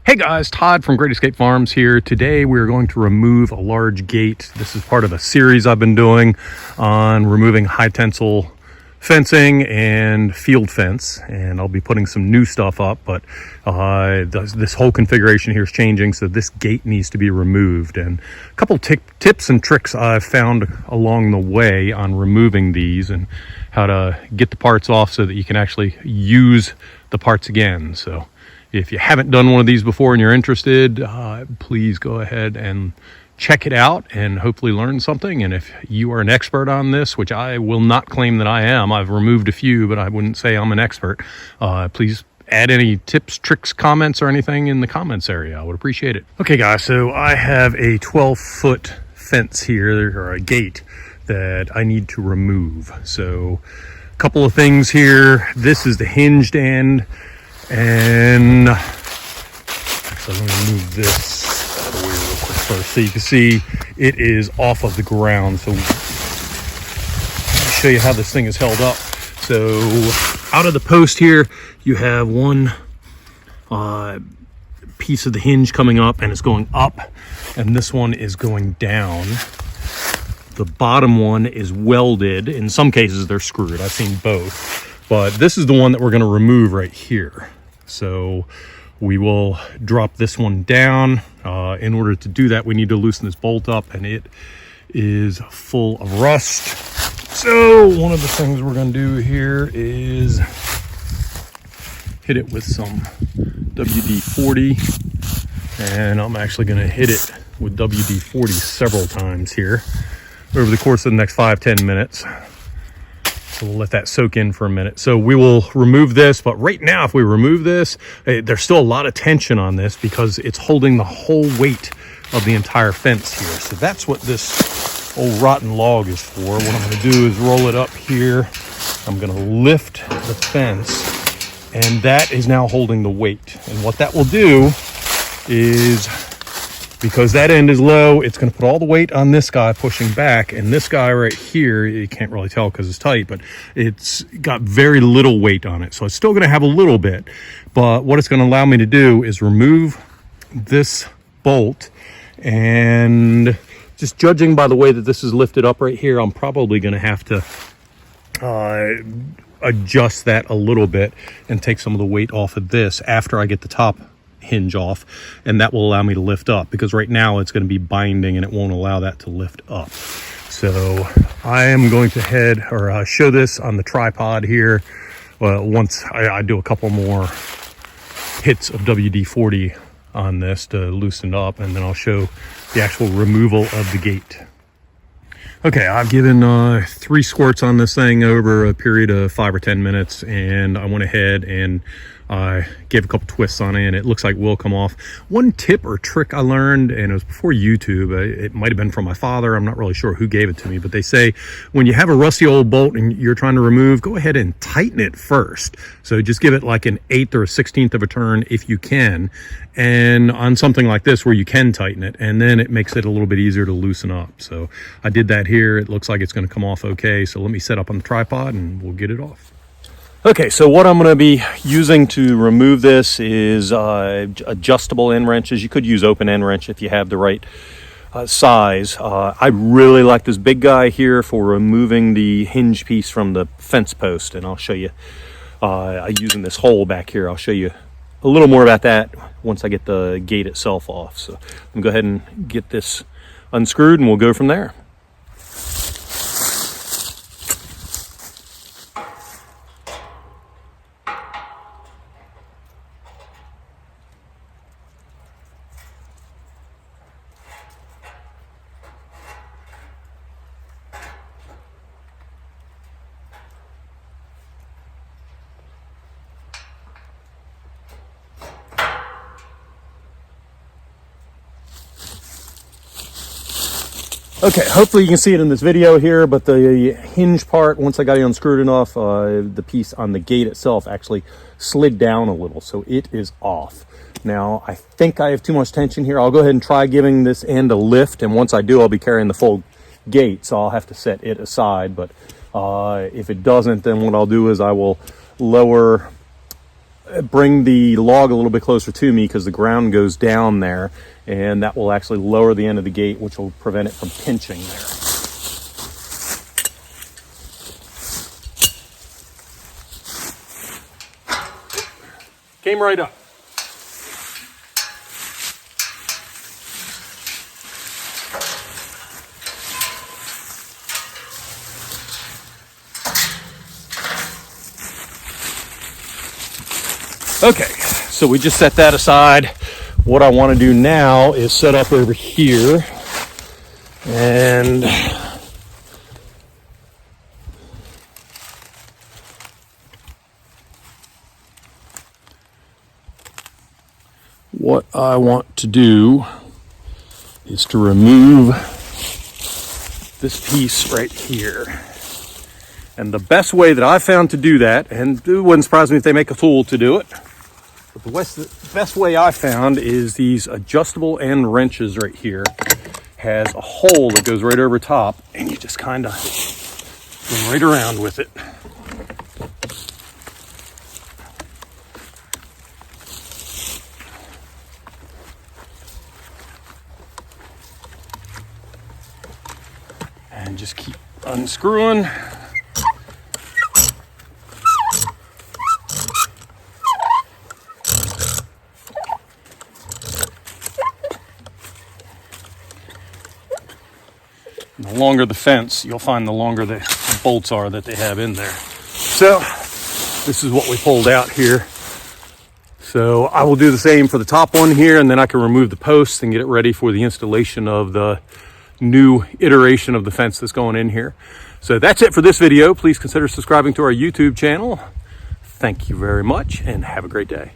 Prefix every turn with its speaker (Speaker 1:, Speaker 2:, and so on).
Speaker 1: Hey guys, Todd from Great Escape Farms here. Today we're going to remove a large gate. This is part of a series I've been doing on removing high tensile fencing and field fence, and I'll be putting some new stuff up, but this whole configuration here is changing, so this gate needs to be removed. And a couple tips and tricks I've found along the way on removing these and how to get the parts off so that you can actually use the parts again. So if you haven't done one of these before and you're interested, please go ahead and check it out and hopefully learn something. And if you are an expert on this, which I will not claim that I am, I've removed a few, but I wouldn't say I'm an expert, please add any tips, tricks, comments, or anything in the comments area. I would appreciate it. Okay guys, so I have a 12-foot fence here, or a gate, that I need to remove. So a couple of things here. This is the hinged end. And actually, let me move this out of the way real quick first, so you can see it is off of the ground. So let me show you how this thing is held up. So out of the post here, you have one piece of the hinge coming up, and it's going up, and this one is going down. The bottom one is welded. In some cases, they're screwed. I've seen both, but this is the one that we're going to remove right here. So we will drop this one down. In order to do that, we need to loosen this bolt up, and it is full of rust. So one of the things we're going to do here is hit it with some WD-40, and I'm actually going to hit it with WD-40 several times here over the course of the next 5-10 minutes. So we'll let that soak in for a minute. So we will remove this, but right now, if we remove this, there's still a lot of tension on this because it's holding the whole weight of the entire fence here. So that's what this old rotten log is for. What I'm gonna do is roll it up here. I'm gonna lift the fence, and that is now holding the weight. And what that will do is, because that end is low, it's going to put all the weight on this guy pushing back, and this guy right here, you can't really tell because it's tight, but it's got very little weight on it. So it's still going to have a little bit, but what it's going to allow me to do is remove this bolt, and just judging by the way that this is lifted up right here, I'm probably going to have to adjust that a little bit and take some of the weight off of this after I get the top hinge off, and that will allow me to lift up, because right now it's going to be binding and it won't allow that to lift up. So I am going to show this on the tripod here once I do a couple more hits of WD-40 on this to loosen it up, and then I'll show the actual removal of the gate. Okay, I've given 3 squirts on this thing over a period of 5 or 10 minutes, and I went ahead and gave a couple twists on it, and it looks like will come off. One tip or trick I learned, and it was before YouTube, it might have been from my father, I'm not really sure who gave it to me, but they say when you have a rusty old bolt and you're trying to remove, go ahead and tighten it first. So just give it like an 1/8 or a 1/16 of a turn if you can, and on something like this where you can tighten it, and then it makes it a little bit easier to loosen up. So I did that here. It looks like it's going to come off okay, so let me set up on the tripod and we'll get it off. Okay, so what I'm going to be using to remove this is adjustable end wrenches. You could use open end wrench if you have the right size. I really like this big guy here for removing the hinge piece from the fence post, and I'll show you using this hole back here. I'll show you a little more about that once I get the gate itself off. So I'm going to go ahead and get this unscrewed, and we'll go from there. Okay, hopefully you can see it in this video here, but the hinge part, once I got it unscrewed enough, the piece on the gate itself actually slid down a little, so it is off. Now, I think I have too much tension here. I'll go ahead and try giving this end a lift, and once I do, I'll be carrying the full gate, so I'll have to set it aside. But if it doesn't, then what I'll do is I will lower bring the log a little bit closer to me because the ground goes down there, and that will actually lower the end of the gate, which will prevent it from pinching there. Came right up. Okay, so we just set that aside. What I want to do now is set up over here, and what I want to do is to remove this piece right here. And the best way that I found to do that, and it wouldn't surprise me if they make a tool to do it, but the best way I found is these adjustable end wrenches right here. Has a hole that goes right over top, and you just kind of go right around with it. And just keep unscrewing. The longer the fence, you'll find the longer the bolts are that they have in there. So this is what we pulled out here. So I will do the same for the top one here, and then I can remove the posts and get it ready for the installation of the new iteration of the fence that's going in here. So that's it for this video. Please consider subscribing to our YouTube channel. Thank you very much, and have a great day.